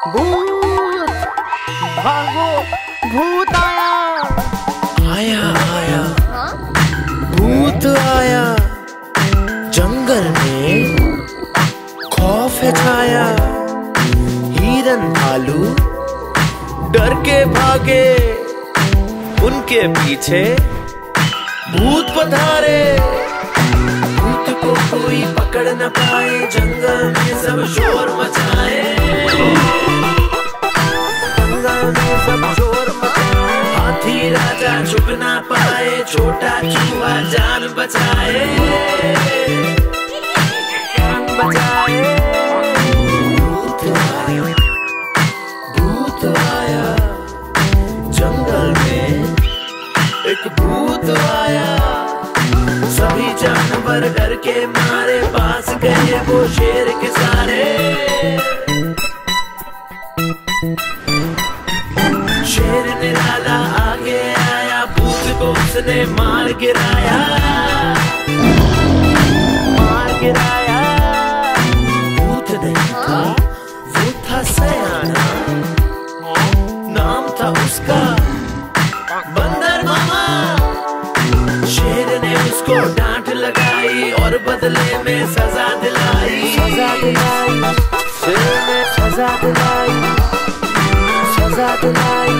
भूत, भागो, भूत आया। आया आया, भूत आया, जंगल में खौफ है छाया। हिरन भालू डर के भागे, उनके पीछे भूत पधारे। भूत को कोई पकड़ न पाए, जंगल में सब शोर मचाए। जंगल में सब शोर मचाए। हाथी राजा छुप ना पाए, छोटा चूहा जान बचाए। जान बचाए। भूत आया, भूत आया, जंगल में एक भूत आया। सभी जानवर डर के मारे, पास गए वो शेर के सारे। शेर निराला आगे आया, भूत को उसने मार गिराया। मार गिराया। भूत नहीं था, वो था सयाना। नाम था उसका बंदर मामा। शेर ने उसको डांट लगाई और बदले में सजा दिलाई। सजा दिलाई। शेर ने सजा दिलाई। सजा दिलाई।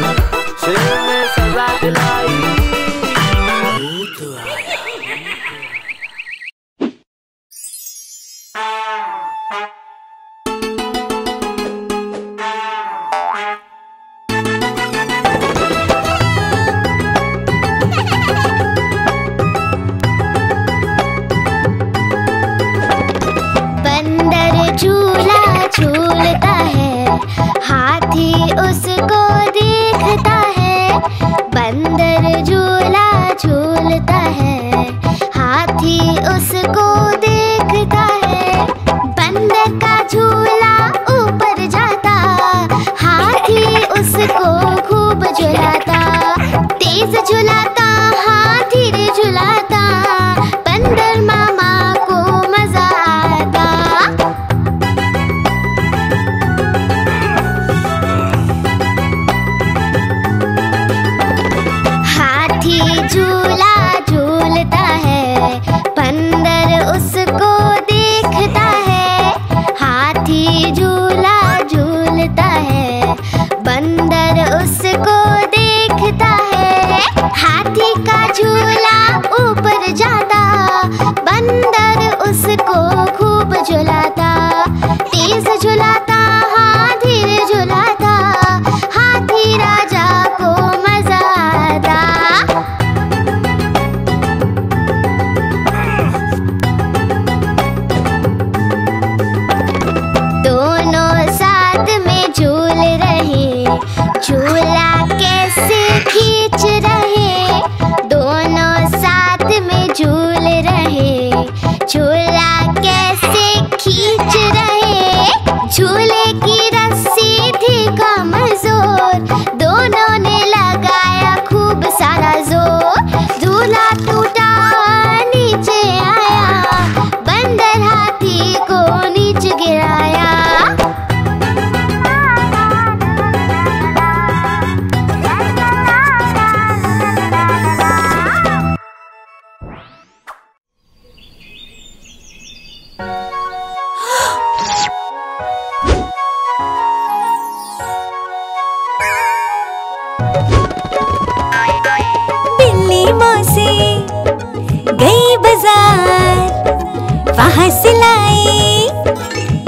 शेर ने सजा दिलाई। भूत आया। बंदर झूला झूलता है, हाथी उसको देखता है। बंदर झूला झूलता है, हाथी उसको देखता है। बंदर का झूला ऊपर जाता, हाथी उसको खूब झुलाता। तेज झुलाता, हाथी रे झुलाता, बंदर मामा को मजा आता। हाथी झूला झूलता है, बंदर उसको देखता है। हाथी झूला झूलता है, बंदर उसको देखता है। हाथी का झूला ऊपर जाता, बंदर उसको खूब झुलाता। तेज झुलाता, हाथी रे झुलाता, हाथी राजा को मजा आता। दोनों साथ में झूल रहे, झूला कैसे खींच रहे। दोनों साथ में झूल रहे, झूला कैसे खींच रहे। झूले की रस्सी थी कमजोर, दोनों ने लगाया खूब सारा जोर। झूला टूटा, नीचे आया, बंदर हाथी को नीचे गिराया। बिल्ली मौसी गई बाजार, वहाँ से लाई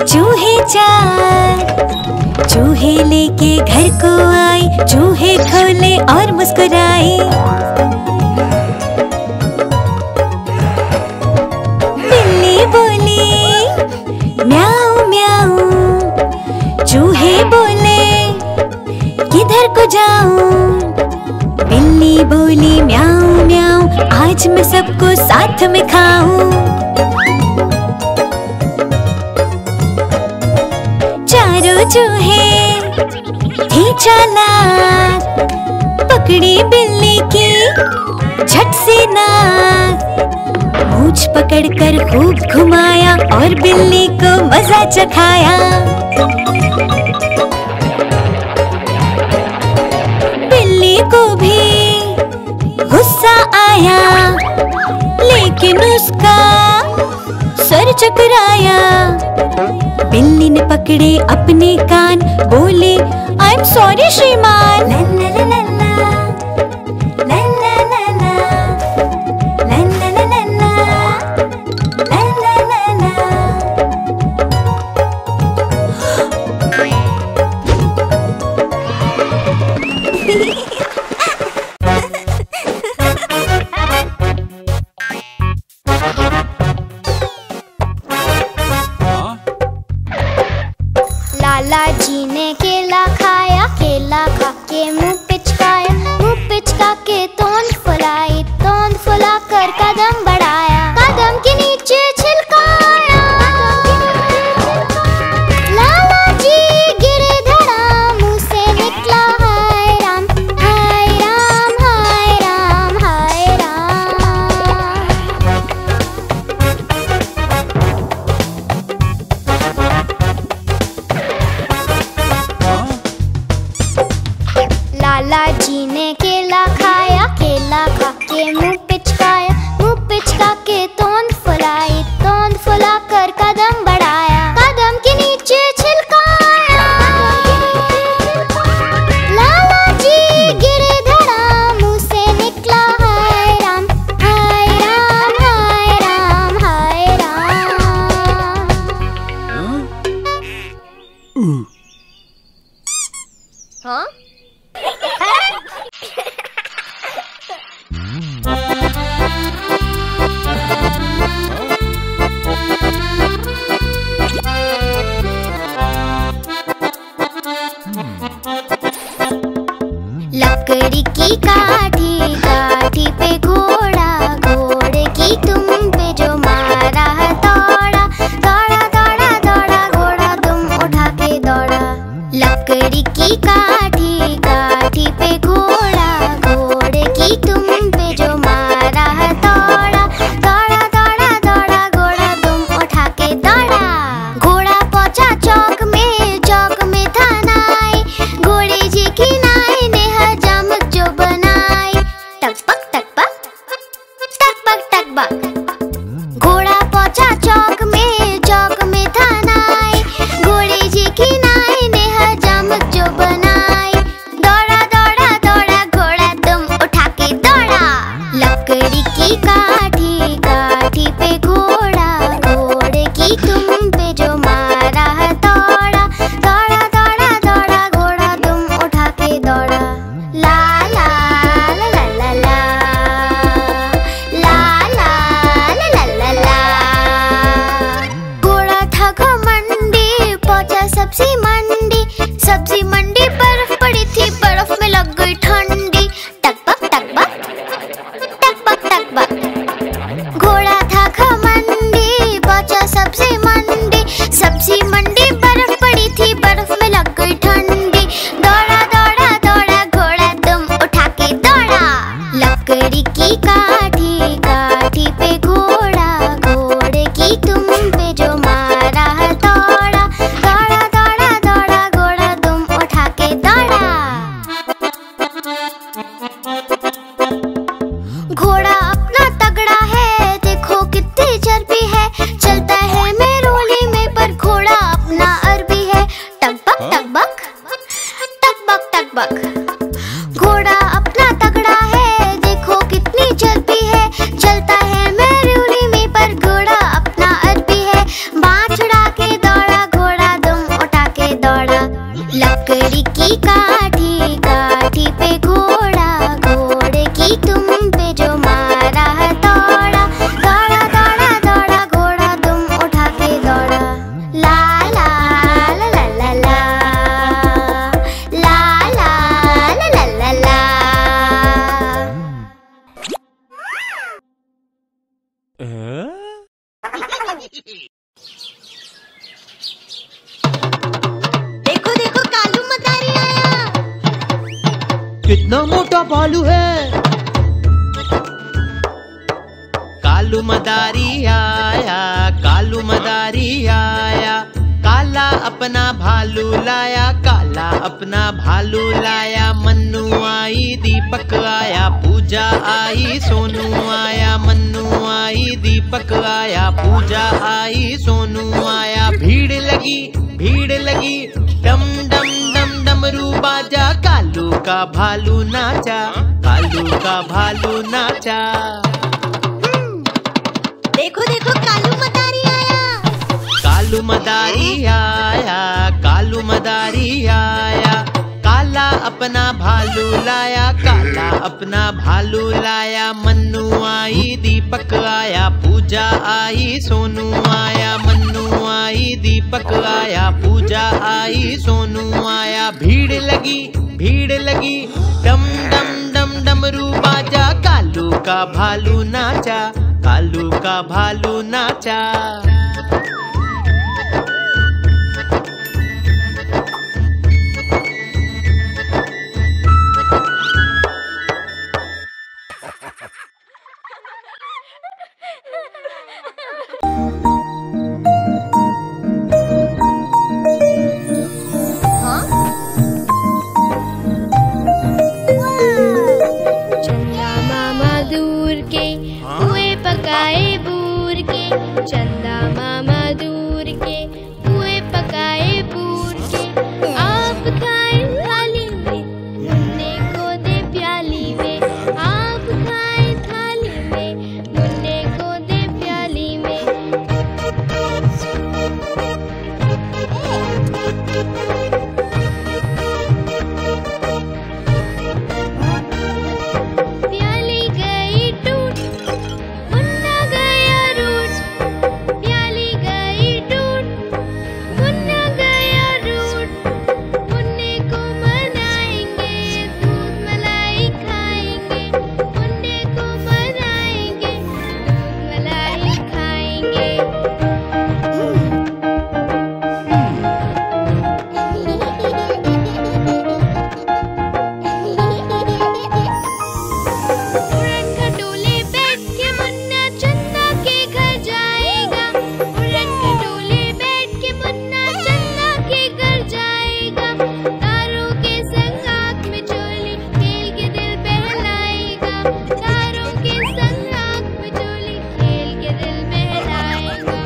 चूहे चार। चूहे लेके घर को आई, चूहे खोले और मुस्कुराई। बिल्ली बोली म्याऊ म्याऊ, चूहे बोले किधर को जाऊं। बिल्ली बोली म्याऊ म्याऊ, आज मैं सबको साथ में खाऊं। चारों चूहे थे चालाक, पकड़ी बिल्ली की झट से नाक। पूंछ पकड़कर खूब घुमाया और बिल्ली को मजा चखाया। बिल्ली को भी गुस्सा आया, लेकिन उसका सर चकराया। बिल्ली ने पकड़े अपने कान, बोले आई एम सॉरी श्रीमान। ला ला ला ला ला, ला ला ला ला, ला ला ला ला ला, ला ला ला ला। लाला जी ने केला खाया, केला खा के मुंह पिचकाया, मुंह पिचका के तोंद फुलाई, तोंद फुला कर कदम बढ़ाया, कदम के नीचे छिलकाया। लाला जी गिरे धड़ा, मुंह से निकला हाय राम, हाय राम, हाय राम, हाय राम। लाला जी ने केला खाया, केला खा के मुंह पिचकाया, मुंह पिचका के तोंद फुलाई, तोंद फुला कर कदम बढ़ाया, कदम के नीचे छिलकाया। लाला जी गिरे धड़ा, मुंह से निकला हाय राम, हाय राम, हाय राम, हाय राम। हाँ? लकड़ी की काठी, काठी पे घोड़ा, घोड़े की तुम पे जो मारा दौड़ा, दौड़ा दौड़ा दौड़ा घोड़ा तुम उठा के दौड़ा। लकड़ी की काठी, काठी पे घोड़ा, घोड़े की तुम पे जो मारा दौड़ा, दौड़ा दौड़ा दौड़ा घोड़ा तुम उठा के दौड़ा। घोड़ा पहुंचा चौक में, चौक में था नाई, घोड़े जी की नाई ने हजामत जो बनाई। टकपक टकपक, टकपक टकपक। घोड़ा पहुंचा चौक में, चौक में था नाई, घोड़े जी की नाई ने हजामत जो बनाई। दौड़ा दौड़ा दौड़ा घोड़ा तुम उठा के दौड़ा। लकड़ी की काठी, काठी पे घोड़ा, घोड़े की तुम पे जो मारा दौड़ा, दौड़ा दौड़ा दौड़ा घोड़ा तुम उठा के दौड़ा। ला ला ला ला ला ला, ला ला ला ला ला ला। घोड़ा था घमंडी, पहुंचा सब्जी मंडी, सब्जी मंडी बर्फ पड़ी थी, बर्फ में लग गई ठंडी। टकपक टकपक, टकपक टकपक। घोड़ा था घमंडी, पहुंचा सब्जी मंडी, सब्जी मंडी बर्फ पड़ी थी, बर्फ में लग गई ठंडी। दौड़ा दौड़ा दौड़ा घोड़ा तुम उठा के दौड़ा। लकड़ी की काठी, काठी पे घोड़ा, घोड़े की तुम पे जो मारा दौड़ा, दौड़ा दौड़ा दौड़ा घोड़ा तुम उठा के दौड़ा। घोड़ा अपना तगड़ा है, देखो कितनी चर्बी है, चलता है मेरोली में पर घोड़ा अपना अरबी है। टकबक टकबक, टकबक टकबक। घोड़ा अपना तगड़ा है, देखो कितनी चर्बी है, चलता है मेरोली में पर घोड़ा अपना अरबी है। बाँह छुड़ा के दौड़ा घोड़ा तुम उठा के दौड़ा। लकड़ी की काठी, काठी पे घोड़ा, घोड़े की तुम पे जो मारा दौड़ा, दौड़ा दौड़ा दौड़ा घोड़ा तुम उठा के दौड़ा। ला ला ला ला ला ला, ला ला ला ला ला ला। देखो देखो कालू मदारी आया। कितना मोटा भालू है। कालू मदारी आया, कालू मदारी आया, काला अपना भालू लाया, काला अपना भालू लाया। मन्नू आई, दीपक आया, पूजा आई, सोनू आया। मन्नू आई, दीपक आया, पूजा आई, सोनू आया। भीड़ लगी, डम डम डम डमरू बाजा, कालू का भालू नाचा, कालू का भालू नाचा। देखो देखो कालू मदारी आया, कालू मदारी आया, कालू मदारी आया, काला अपना भालू लाया, काला अपना भालू लाया। मन्नू आई, दीपक आया, पूजा आई, सोनू आया। मन्नू आई, दीपक आया, पूजा आई, सोनू आया। भीड़ लगी, डम डम डम डमरू बाजा, कालू का भालू नाचा, कालू का भालू नाचा। चंदा मामा दूर के कुए पकाए बूर के, चंदा मामा दूर के कुए पकाए बूर के। आप खाए थाली में, मुन्ने को दे प्याली में, आप खाए थाली में, मुन्ने को दे प्याली में। प्याली गई टूट, मुन्ना गया रूठ, प्याली गई टूट, मुन्ना गया रूठ। मुन्ने को मनाएंगे, दूध मलाई खाएंगे, मुन्ने को मनाएंगे, दूध मलाई खाएंगे। उड़न खटोले बैठ के मुन्ना चंदा के घर जाएगा, उड़न खटोले बैठ के मुन्ना चंदा के घर जाएगा। तारों के संग आँख में चोली खेल के दिल बहलाएगा, तारों के संग आँख में चोली खेल के दिल बहलाएगा।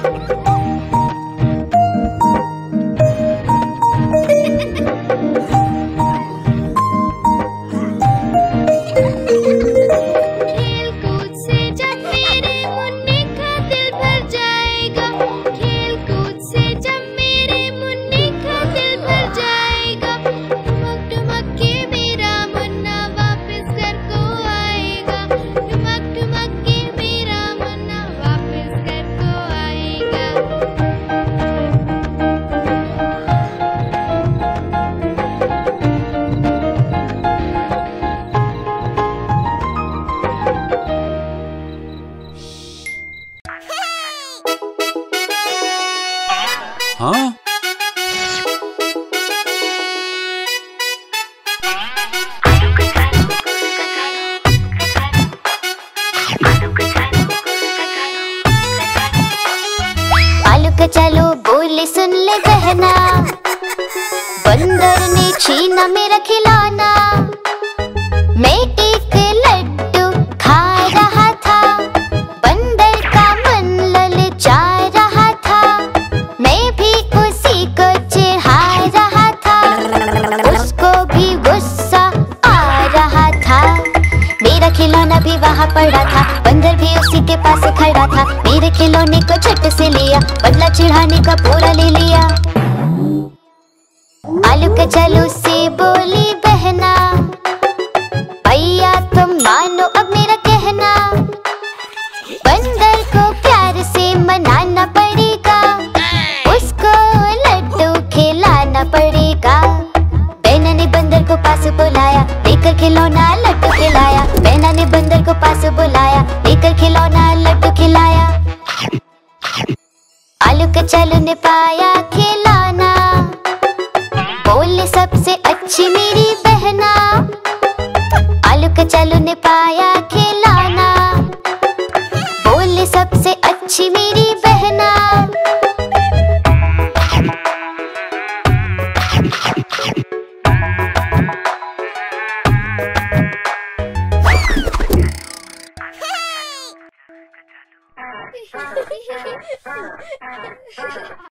खेल कूद से जब मेरे मुन्ने का दिल भर जाएगा, खेल कूद से जब मेरे मुन्ने का दिल भर जाएगा। ठुमक ठुमक के मेरा मुन्ना वापस घर को आएगा, ठुमक ठुमक के मेरा मुन्ना वापस घर को आएगा। हाँ? आलू का चलो बोले सुन ले बहना, बंदर ने छीना मेरा खिलौना। मैं एक लड्डू खा रहा था, बंदर का मन ललचा रहा था, मैं भी उसी को चिढ़ा रहा था, उसको भी गुस्सा आ रहा था। मेरा खिलौना भी वहाँ पड़ा था, बंदर भी उसी के पास खड़ा था। मेरे खिलौने को झट से लिया, बदला चिढ़ाने का पूरा ले लिया। आलू के चलो से बोली बहना, भैया तुम मानो अब मेरा कहना। बंदर को प्यार से मनाना पड़ेगा, उसको लड्डू खिलाना पड़ेगा। बैना ने बंदर को पास बुलाया, लेकर खिलौना लड्डू खिलाया। बैना ने बंदर को पास बुलाया, लेकर खिलौना लड्डू खिलाया। आलू के चलो ने पाया खिलौना, बोले सबसे अच्छी मेरी बहना। आलू के चलो ने पाया खिलौना, बोले सब